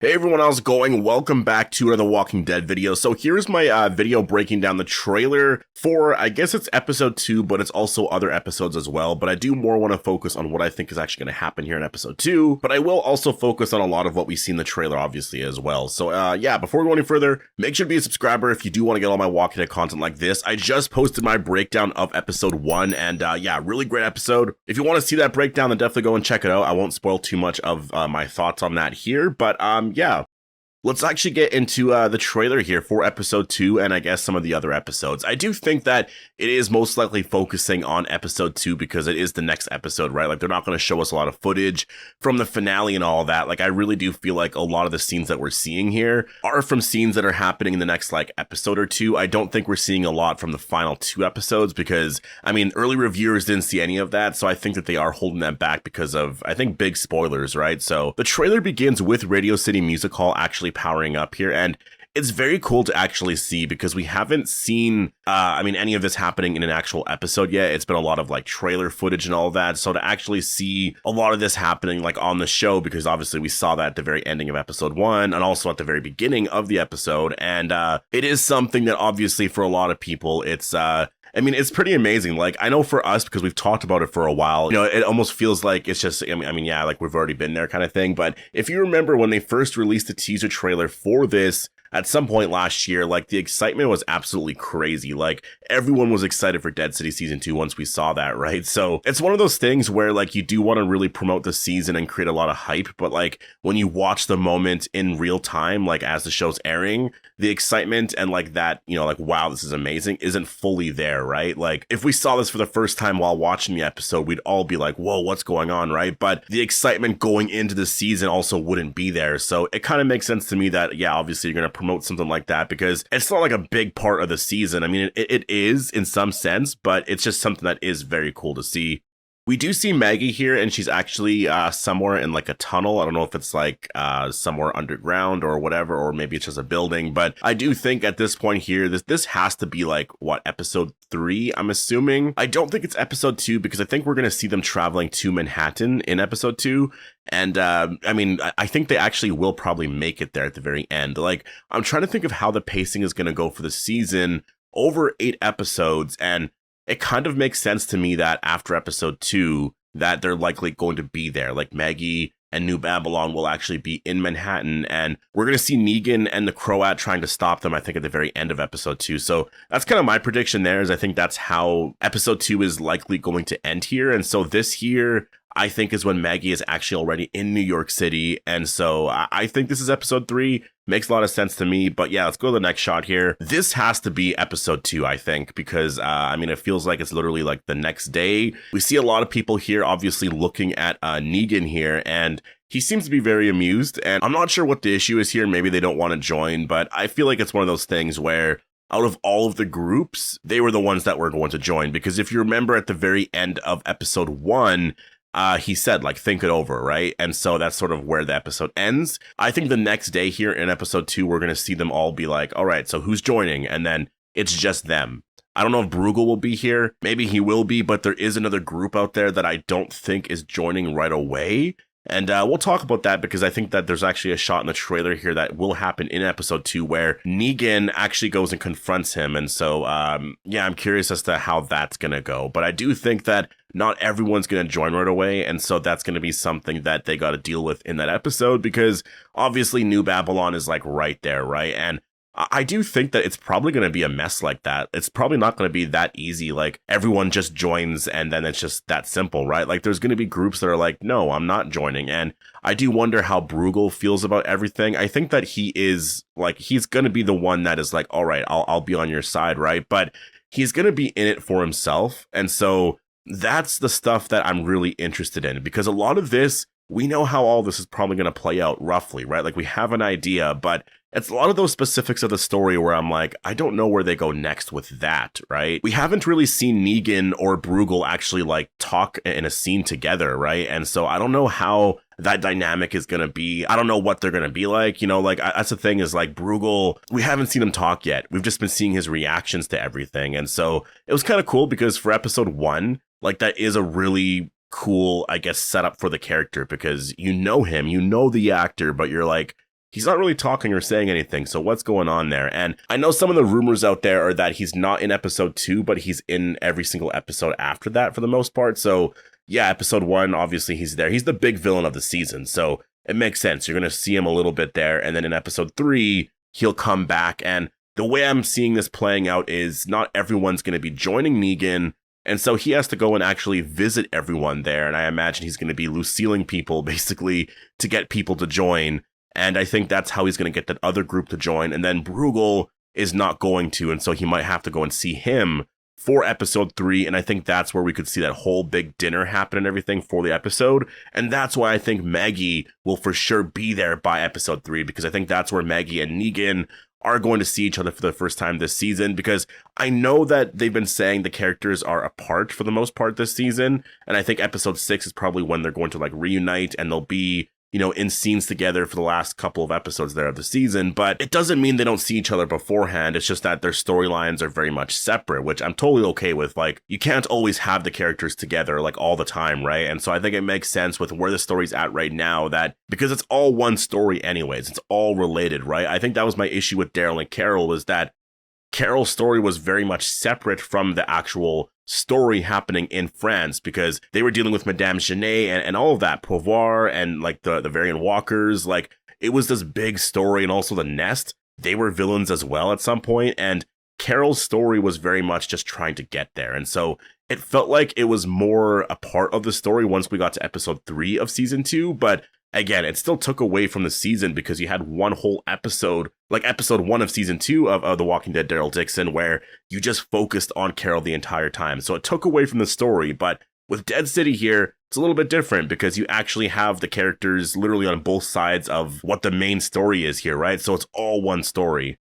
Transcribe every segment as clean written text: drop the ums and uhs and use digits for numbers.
Hey everyone, how's it going? Welcome back to another Walking Dead video. So here's my video breaking down the trailer for, I guess it's episode 2, but it's also other episodes as well. But I do more want to focus on what I think is actually going to happen here in episode 2. But I will also focus on a lot of what we see in the trailer, obviously, as well. So yeah, before we go any further, make sure to be a subscriber if you do want to get all my Walking Dead content like this. I just posted my breakdown of episode 1, and yeah, really great episode. If you want to see that breakdown, then definitely go and check it out. I won't spoil too much of my thoughts on that here, but yeah, let's actually get into the trailer here for episode 2 and I guess some of the other episodes. I do think that it is most likely focusing on episode 2 because it is the next episode, right? Like, they're not going to show us a lot of footage from the finale and all that. Like, I really do feel like a lot of the scenes that we're seeing here are from scenes that are happening in the next, like, episode or two. I don't think we're seeing a lot from the final 2 episodes because, I mean, early reviewers didn't see any of that, so I think that they are holding that back because of, I think, big spoilers, right? So the trailer begins with Radio City Music Hall actually powering up here, and it's very cool to actually see because we haven't seen any of this happening in an actual episode yet. It's been a lot of like trailer footage and all that, so to actually see a lot of this happening like on the show, because obviously we saw that at the very ending of episode 1 and also at the very beginning of the episode, and it is something that obviously for a lot of people it's it's pretty amazing. Like, I know for us, because we've talked about it for a while, you know, it almost feels like it's just, yeah, like we've already been there kind of thing. But if you remember when they first released the teaser trailer for this, at some point last year, like, the excitement was absolutely crazy. Like, everyone was excited for Dead City Season 2 once we saw that, right? So it's one of those things where, like, you do want to really promote the season and create a lot of hype, but, like, when you watch the moment in real time, like, as the show's airing, the excitement and, like, that, you know, like, wow, this is amazing, isn't fully there, right? Like, if we saw this for the first time while watching the episode, we'd all be like, whoa, what's going on, right? But the excitement going into the season also wouldn't be there. So it kind of makes sense to me that, yeah, obviously you're going to promote something like that because it's not like a big part of the season. I mean, it is in some sense, but it's just something that is very cool to see. We do see Maggie here, and she's actually somewhere in like a tunnel. I don't know if it's like somewhere underground or whatever, or maybe it's just a building. But I do think at this point here, this has to be like, what, episode 3, I'm assuming? I don't think it's episode 2 because I think we're going to see them traveling to Manhattan in episode 2. And I think they actually will probably make it there at the very end. Like, I'm trying to think of how the pacing is going to go for the season over 8 episodes, and it kind of makes sense to me that after episode 2 that they're likely going to be there. Like, Maggie and New Babylon will actually be in Manhattan, and we're going to see Negan and the Croat trying to stop them, I think, at the very end of episode 2. So that's kind of my prediction there, is I think that's how episode 2 is likely going to end here. And so this here, I think, is when Maggie is actually already in New York City. And so I think this is episode 3. Makes a lot of sense to me. But yeah, let's go to the next shot here. This has to be episode 2, I think, because it feels like it's literally like the next day. We see a lot of people here obviously looking at Negan here, and he seems to be very amused. And I'm not sure what the issue is here. Maybe they don't want to join, but I feel like it's one of those things where out of all of the groups, they were the ones that were going to join. Because if you remember at the very end of episode 1, he said, like, think it over, right? And so that's sort of where the episode ends. I think the next day here in episode 2, we're going to see them all be like, all right, so who's joining? And then it's just them. I don't know if Bruegel will be here. Maybe he will be, but there is another group out there that I don't think is joining right away. And we'll talk about that because I think that there's actually a shot in the trailer here that will happen in episode 2 where Negan actually goes and confronts him. And so, yeah, I'm curious as to how that's going to go. But I do think that not everyone's going to join right away. And so that's going to be something that they got to deal with in that episode because obviously New Babylon is like right there, right? And I do think that it's probably going to be a mess like that. It's probably not going to be that easy. Like, everyone just joins and then it's just that simple, right? Like, there's going to be groups that are like, no, I'm not joining. And I do wonder how Bruegel feels about everything. I think that he is like, he's going to be the one that is like, all right, I'll be on your side, right? But he's going to be in it for himself. And so that's the stuff that I'm really interested in, because a lot of this, we know how all this is probably going to play out roughly, right? Like, we have an idea, but it's a lot of those specifics of the story where I'm like, I don't know where they go next with that, right? We haven't really seen Negan or Bruegel actually like talk in a scene together, right? And so I don't know how that dynamic is going to be. I don't know what they're going to be like, you know, like that's the thing is like Bruegel, we haven't seen him talk yet. We've just been seeing his reactions to everything. And so it was kind of cool because for episode 1, like that is a really cool, I guess, setup for the character because you know him, you know the actor, but you're like, he's not really talking or saying anything. So what's going on there? And I know some of the rumors out there are that he's not in episode 2, but he's in every single episode after that for the most part. So yeah, episode 1, obviously he's there. He's the big villain of the season. So it makes sense. You're going to see him a little bit there. And then in episode 3, he'll come back. And the way I'm seeing this playing out is not everyone's going to be joining Negan. And so he has to go and actually visit everyone there. And I imagine he's going to be Lucilleing people basically to get people to join. And I think that's how he's going to get that other group to join. And then Bruegel is not going to. And so he might have to go and see him for episode 3. And I think that's where we could see that whole big dinner happen and everything for the episode. And that's why I think Maggie will for sure be there by episode 3, because I think that's where Maggie and Negan are going to see each other for the first time this season, because I know that they've been saying the characters are apart for the most part this season. And I think episode 6 is probably when they're going to like reunite and they'll be, you know, in scenes together for the last couple of episodes there of the season. But it doesn't mean they don't see each other beforehand. It's just that their storylines are very much separate, which I'm totally okay with. Like, you can't always have the characters together like all the time, right? And so I think it makes sense with where the story's at right now, that because it's all one story anyways, it's all related, right? I think that was my issue with Daryl and Carol, is that Carol's story was very much separate from the actual story happening in France, because they were dealing with Madame Genet and all of that, Pouvoir and like the variant walkers. Like, it was this big story. And also the Nest, they were villains as well at some point. And Carol's story was very much just trying to get there. And so it felt like it was more a part of the story once we got to episode 3 of season 2. But again, it still took away from the season, because you had one whole episode, like episode 1 of season 2 of The Walking Dead Daryl Dixon, where you just focused on Carol the entire time. So it took away from the story. But with Dead City here, it's a little bit different, because you actually have the characters literally on both sides of what the main story is here, right? So it's all one story.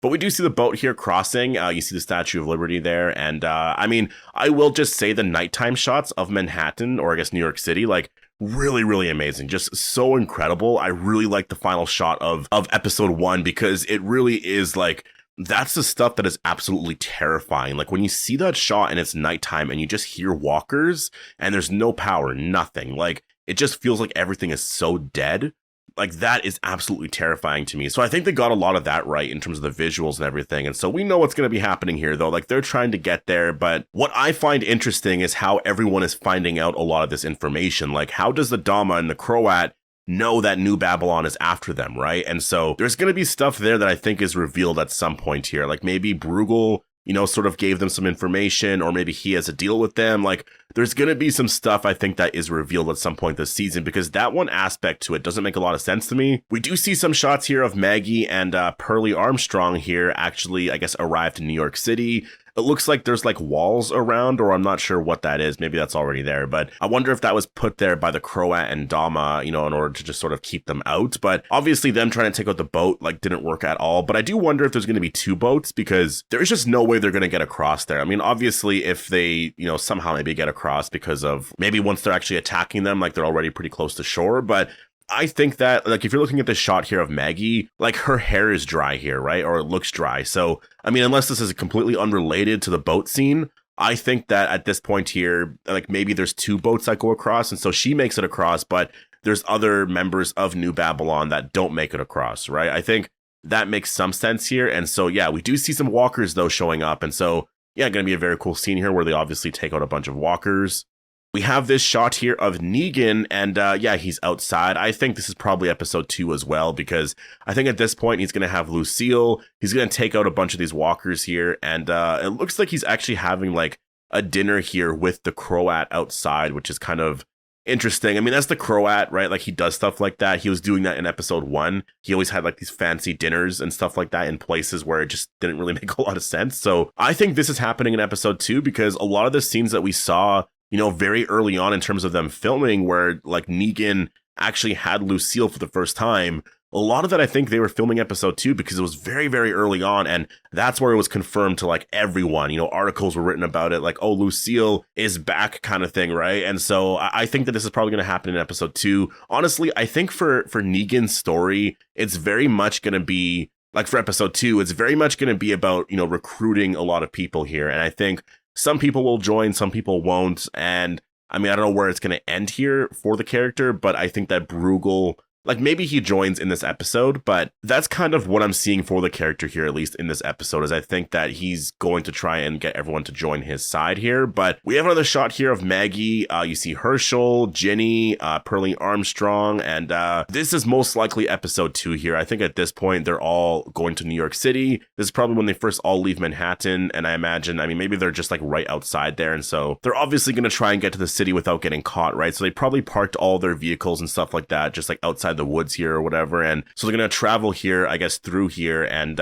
But we do see the boat here crossing. You see the Statue of Liberty there. And I mean, I will just say the nighttime shots of Manhattan, or I guess New York City, like, really, really amazing. Just so incredible. I really like the final shot of episode 1, because it really is like, that's the stuff that is absolutely terrifying. Like, when you see that shot and it's nighttime and you just hear walkers and there's no power, nothing. Like, it just feels like everything is so dead. Like, that is absolutely terrifying to me. So I think they got a lot of that right in terms of the visuals and everything. And so we know what's going to be happening here, though. Like, they're trying to get there. But what I find interesting is how everyone is finding out a lot of this information. Like, how does the Dama and the Croat know that New Babylon is after them, right? And so there's going to be stuff there that I think is revealed at some point here. Like, maybe Bruegel, you know, sort of gave them some information, or maybe he has a deal with them. Like, there's going to be some stuff I think that is revealed at some point this season, because that one aspect to it doesn't make a lot of sense to me. We do see some shots here of Maggie and Pearlie Armstrong here actually, I guess, arrived in New York City. It looks like there's like walls around, or I'm not sure what that is. Maybe that's already there, but I wonder if that was put there by the Croat and Dama, you know, in order to just sort of keep them out. But obviously them trying to take out the boat, like, didn't work at all. But I do wonder if there's going to be 2 boats, because there's just no way they're going to get across there. I mean, obviously if they, you know, somehow maybe get across, because of maybe once they're actually attacking them, like, they're already pretty close to shore. But I think that, like, if you're looking at the shot here of Maggie, like, her hair is dry here, right? Or it looks dry. So, I mean, unless this is completely unrelated to the boat scene, I think that at this point here, like, maybe there's 2 boats that go across. And so she makes it across, but there's other members of New Babylon that don't make it across, right? I think that makes some sense here. And so, yeah, we do see some walkers, though, showing up. And so, yeah, going to be a very cool scene here where they obviously take out a bunch of walkers. We have this shot here of Negan, and yeah, he's outside. I think this is probably episode 2 as well, because I think at this point he's going to have Lucille. He's going to take out a bunch of these walkers here, and it looks like he's actually having like a dinner here with the Croat outside, which is kind of interesting. I mean, that's the Croat, right? Like, he does stuff like that. He was doing that in episode 1. He always had like these fancy dinners and stuff like that in places where it just didn't really make a lot of sense. So I think this is happening in episode 2, because a lot of the scenes that we saw, you know, very early on in terms of them filming, where like Negan actually had Lucille for the first time, a lot of that I think they were filming episode 2, because it was very, very early on. And that's where it was confirmed to like everyone, you know, articles were written about it, like, oh, Lucille is back kind of thing, right? And so I think that this is probably going to happen in episode 2. Honestly, I think for Negan's story, it's very much going to be, like, for episode 2, it's very much going to be about, you know, recruiting a lot of people here. And I think some people will join, some people won't. And I mean, I don't know where it's going to end here for the character, but I think that Bruegel like maybe he joins in this episode, but that's kind of what I'm seeing for the character here, at least in this episode, is I think that he's going to try and get everyone to join his side here. But we have another shot here of Maggie. You see Hershel, Ginny, Pearlie Armstrong, and this is most likely episode 2 here. I think at this point, they're all going to New York City. This is probably when they first all leave Manhattan, and I imagine, I mean, maybe they're just like right outside there, and so they're obviously going to try and get to the city without getting caught, right? So they probably parked all their vehicles and stuff like that, just like outside the woods here or whatever, and so they're going to travel here, I guess, through here, and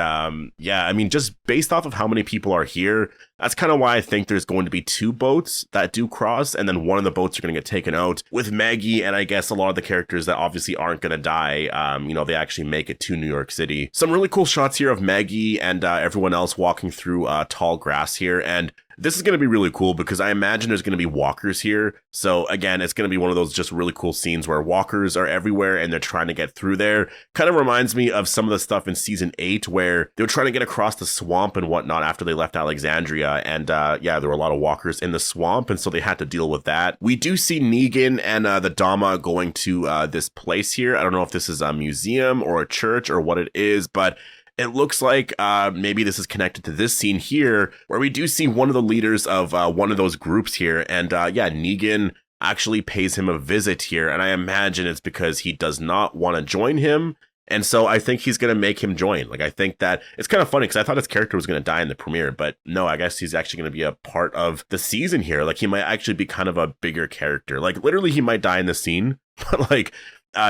yeah, I mean, just based off of how many people are here, that's kind of why I think there's going to be 2 boats that do cross, and then one of the boats are going to get taken out with Maggie, and I guess a lot of the characters that obviously aren't going to die, you know, they actually make it to New York City. Some really cool shots here of Maggie and everyone else walking through tall grass here, and this is going to be really cool because I imagine there's going to be walkers here. So again, it's going to be one of those just really cool scenes where walkers are everywhere and they're trying to get through there. Kind of reminds me of some of the stuff in season 8 where they were trying to get across the swamp and whatnot after they left Alexandria. And yeah, there were a lot of walkers in the swamp, and so they had to deal with that. We do see Negan and the Dama going to this place here. I don't know if this is a museum or a church or what it is, but it looks like maybe this is connected to this scene here where we do see one of the leaders of one of those groups here. And yeah, Negan actually pays him a visit here. And I imagine it's because he does not want to join him. And so I think he's going to make him join. Like, I think that it's kind of funny because I thought his character was going to die in the premiere, but no, I guess he's actually going to be a part of the season here. Like, he might actually be kind of a bigger character. Like, literally, he might die in the scene, but like,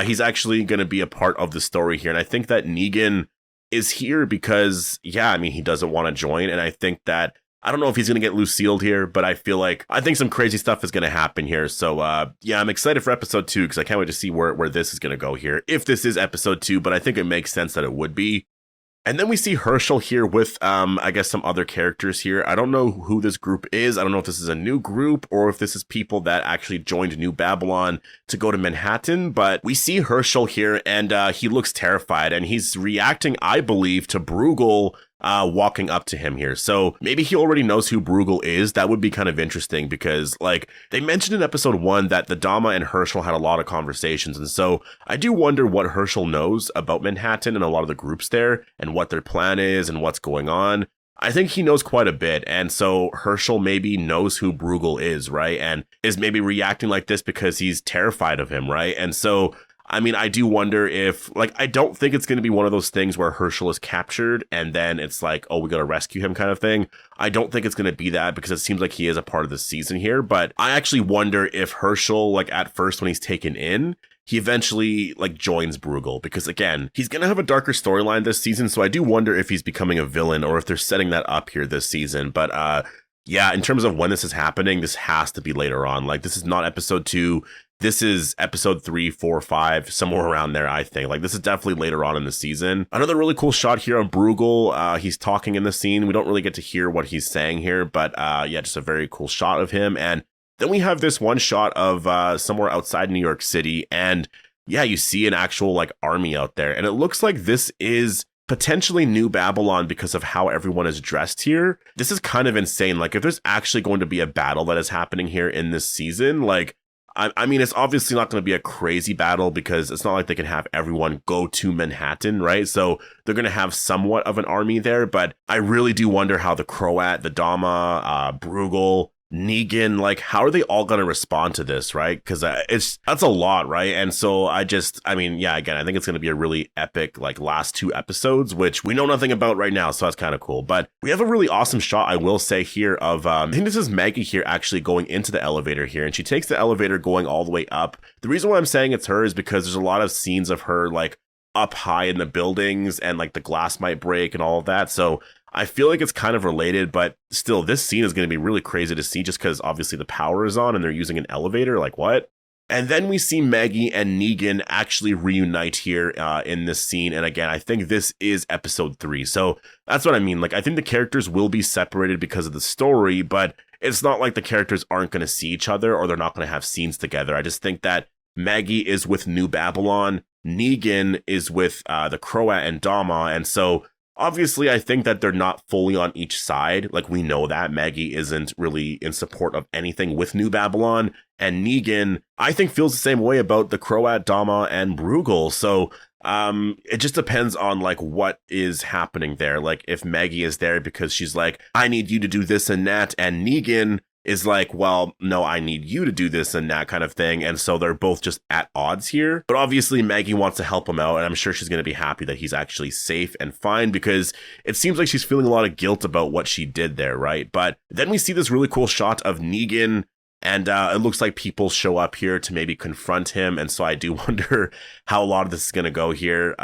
he's actually going to be a part of the story here. And I think that Negan is here because, yeah, I mean, he doesn't want to join. And I think that, I don't know if he's going to get Lucille'd here, but I think some crazy stuff is going to happen here. So, yeah, I'm excited for episode 2 because I can't wait to see where this is going to go here. If this is episode 2, but I think it makes sense that it would be. And then we see Hershel here with, I guess, some other characters here. I don't know who this group is. I don't know if this is a new group or if this is people that actually joined New Babylon to go to Manhattan. But we see Hershel here, and he looks terrified, and he's reacting, I believe, to Bruegel walking up to him here. So maybe he already knows who Bruegel is. That would be kind of interesting because, like, they mentioned in episode 1 that the Dama and Hershel had a lot of conversations. And so I do wonder what Hershel knows about Manhattan and a lot of the groups there and what their plan is and what's going on. I think he knows quite a bit. And so Hershel maybe knows who Bruegel is, right? And is maybe reacting like this because he's terrified of him, right? And so I mean, I do wonder if, like, I don't think it's going to be one of those things where Hershel is captured and then it's like, oh, we got to rescue him kind of thing. I don't think it's going to be that because it seems like he is a part of the season here. But I actually wonder if Hershel, like, at first when he's taken in, he eventually, like, joins Bruegel because, again, he's going to have a darker storyline this season. So I do wonder if he's becoming a villain or if they're setting that up here this season. But yeah, in terms of when this is happening, this has to be later on. Like, this is not episode 2. This is episode 3, 4, 5, somewhere around there, I think. Like, this is definitely later on in the season. Another really cool shot here on Bruegel. He's talking in the scene. We don't really get to hear what he's saying here, but yeah, just a very cool shot of him. And then we have this one shot of somewhere outside New York City. And yeah, you see an actual, like, army out there. And it looks like this is potentially New Babylon because of how everyone is dressed here. This is kind of insane. Like, if there's actually going to be a battle that is happening here in this season, like, I mean, it's obviously not going to be a crazy battle because it's not like they can have everyone go to Manhattan, right? So they're going to have somewhat of an army there, but I really do wonder how the Croat, the Dama, Bruegel, Negan, like, how are they all going to respond to this, right? Because that's a lot, right? And so I mean, yeah, again, I think it's going to be a really epic, like, last 2 episodes, which we know nothing about right now, so that's kind of cool. But we have a really awesome shot, I will say, here of, I think this is Maggie here actually going into the elevator here, and she takes the elevator going all the way up. The reason why I'm saying it's her is because there's a lot of scenes of her, like, up high in the buildings, and, like, the glass might break and all of that, so I feel like it's kind of related, but still, this scene is going to be really crazy to see just because obviously the power is on and they're using an elevator. Like, what? And then we see Maggie and Negan actually reunite here in this scene. And again, I think this is episode 3. So that's what I mean. Like, I think the characters will be separated because of the story, but it's not like the characters aren't going to see each other or they're not going to have scenes together. I just think that Maggie is with New Babylon. Negan is with the Croat and Dama. And so Obviously, I think that they're not fully on each side. Like, we know that Maggie isn't really in support of anything with New Babylon, and Negan, I think, feels the same way about the Croat, Dama, and Bruegel. So it just depends on like what is happening there. Like, if Maggie is there because she's like, I need you to do this and that, and Negan is like, well, no, I need you to do this and that kind of thing. And so they're both just at odds here. But obviously Maggie wants to help him out, and I'm sure she's going to be happy that he's actually safe and fine, because it seems like she's feeling a lot of guilt about what she did there, right? But then we see this really cool shot of Negan, and it looks like people show up here to maybe confront him. And so I do wonder how a lot of this is going to go here.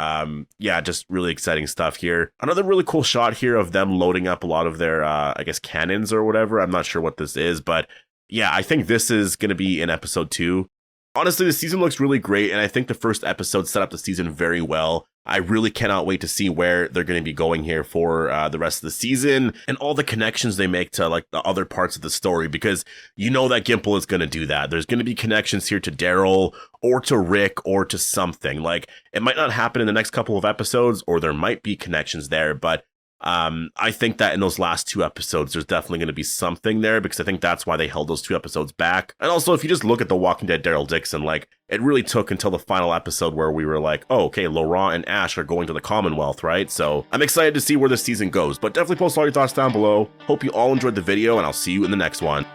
Yeah, just really exciting stuff here. Another really cool shot here of them loading up a lot of their, I guess, cannons or whatever. I'm not sure what this is, but yeah, I think this is going to be in episode 2. Honestly, the season looks really great, and I think the first episode set up the season very well. I really cannot wait to see where they're going to be going here for the rest of the season, and all the connections they make to like the other parts of the story, because you know that Gimple is going to do that. There's going to be connections here to Daryl or to Rick or to something. Like, it might not happen in the next couple of episodes, or there might be connections there, but I think that in those last 2 episodes, there's definitely going to be something there, because I think that's why they held those 2 episodes back. And also, if you just look at The Walking Dead Daryl Dixon, like, it really took until the final episode where we were like, oh, okay, Laurent and Ash are going to the Commonwealth, right? So I'm excited to see where this season goes, but definitely post all your thoughts down below. Hope you all enjoyed the video, and I'll see you in the next one.